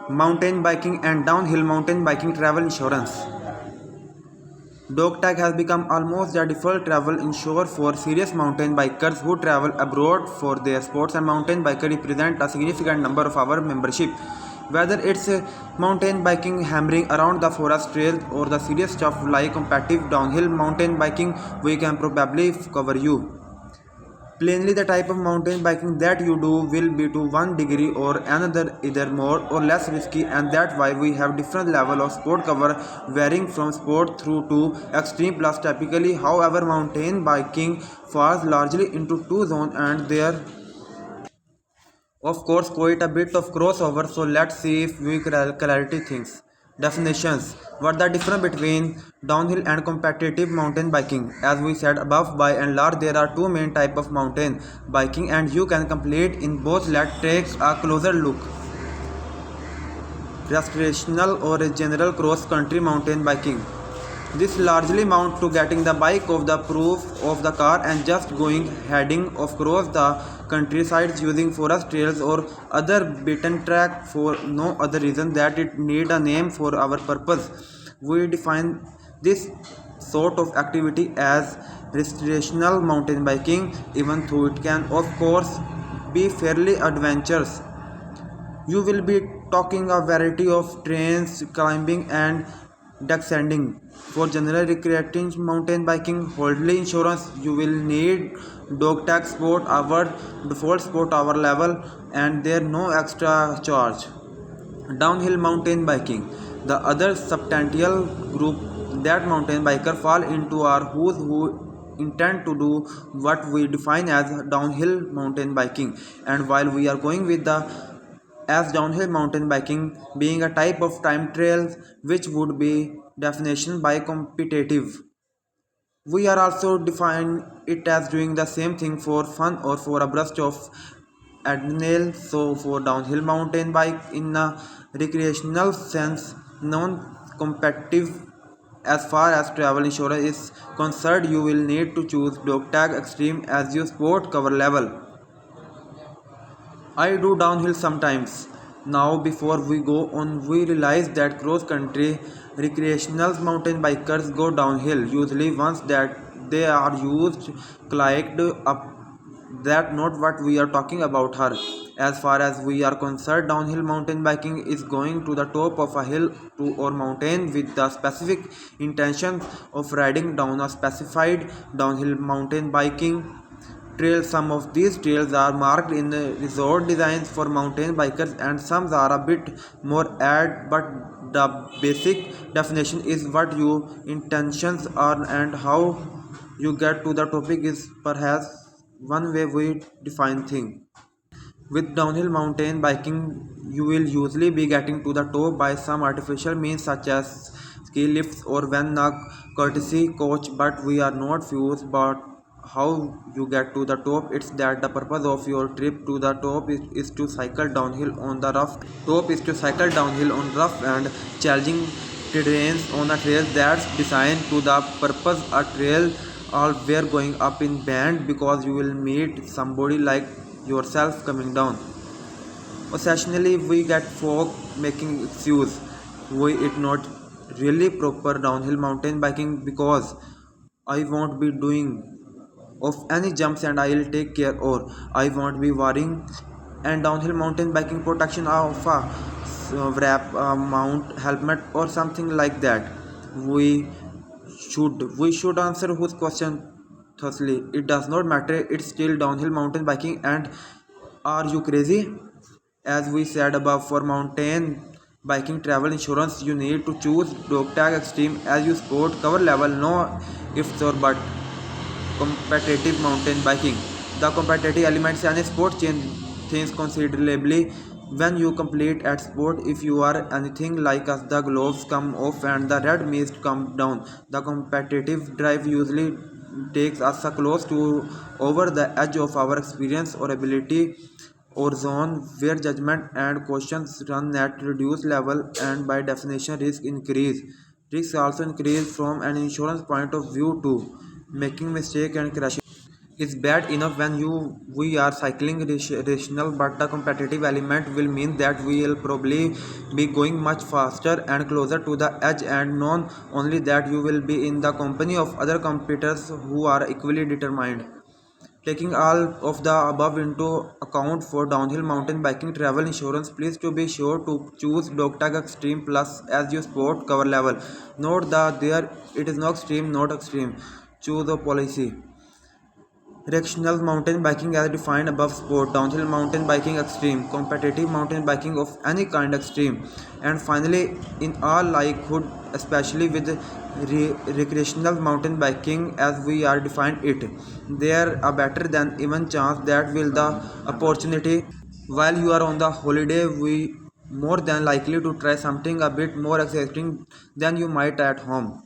Mountain biking and downhill mountain biking travel insurance. Dog tag has become almost the default travel insurer for serious mountain bikers who travel abroad for their sports, and mountain biker represent a significant number of our membership. Whether it's mountain biking hammering around the forest trails or the serious stuff like competitive downhill mountain biking, we can probably cover you. Plainly, the type of mountain biking that you do will be to one degree or another either more or less risky, and that's why we have different level of sport cover varying from sport through to extreme plus typically. However, mountain biking falls largely into two zones and there of course quite a bit of crossover, so let's see if we clarity things. Definitions. What the difference between downhill and competitive mountain biking? As we said above, by and large there are two main types of mountain biking and you can complete in both. Let's take a closer look. Recreational or general cross country mountain biking. This largely amounts to getting the bike off the roof of the car and just going heading across the countryside using forest trails or other beaten track for no other reason that it need a name for our purpose. We define this sort of activity as recreational mountain biking, even though it can of course be fairly adventurous. You will be talking a variety of trains, climbing and descending. For general recreating mountain biking, holdly insurance, you will need dog tag sport hour, default sport hour level, and there no extra charge. Downhill mountain biking. The other substantial group that mountain biker fall into are those who intend to do what we define as downhill mountain biking. And while we are going with the as downhill mountain biking being a type of time trial which would be definition by competitive, we are also define it as doing the same thing for fun or for a burst of adrenaline. So for downhill mountain bike in a recreational sense, non-competitive as far as travel insurance is concerned, you will need to choose dog tag extreme as your sport cover level. I do downhill sometimes. Now, before we go on, we realize that cross country recreational mountain bikers go downhill usually once that they are used clicked up. That not what we are talking about her. As far as we are concerned, downhill mountain biking is going to the top of a hill to or mountain with the specific intention of riding down a specified downhill mountain biking trails. Some of these trails are marked in resort designs for mountain bikers and some are a bit more ad, but the basic definition is what your intentions are and how you get to the topic is perhaps one way we define things. With downhill mountain biking, you will usually be getting to the top by some artificial means such as ski lifts or when a courtesy coach, but we are not fused about how you get to the top. It's that the purpose of your trip to the top is to cycle downhill on the rough top is to cycle downhill on rough and challenging terrains on a trail that's designed to the purpose a trail all where going up in band because you will meet somebody like yourself coming down. Occasionally we get folk making excuse why it not really proper downhill mountain biking because I won't be doing of any jumps and I'll take care or I won't be worrying and downhill mountain biking protection of a wrap mount helmet or something like that. We we should answer whose question thusly. It does not matter, it's still downhill mountain biking and are you crazy? As we said above, for mountain biking travel insurance, you need to choose dog tag extreme as your sport cover level. No ifs or but. Competitive mountain biking. The competitive elements in a sport change things considerably when you complete at sport. If you are anything like us, the gloves come off and the red mist come down. The competitive drive usually takes us close to over the edge of our experience or ability or zone where judgment and questions run at reduced level and by definition risk increase. Risks also increase from an insurance point of view too, making mistake and crashing. is bad enough when we are cycling rational, but the competitive element will mean that we will probably be going much faster and closer to the edge, and known only that you will be in the company of other competitors who are equally determined. Taking all of the above into account for downhill mountain biking travel insurance, please to be sure to choose DocTag Extreme Plus as your sport cover level. Note that there it is no extreme, not extreme. Choose a policy. Recreational mountain biking as defined above: sport, downhill mountain biking extreme, competitive mountain biking of any kind extreme, and finally, in all likelihood, especially with recreational mountain biking as we are defined it, there are better than even chance that will the opportunity while you are on the holiday we more than likely to try something a bit more exciting than you might at home.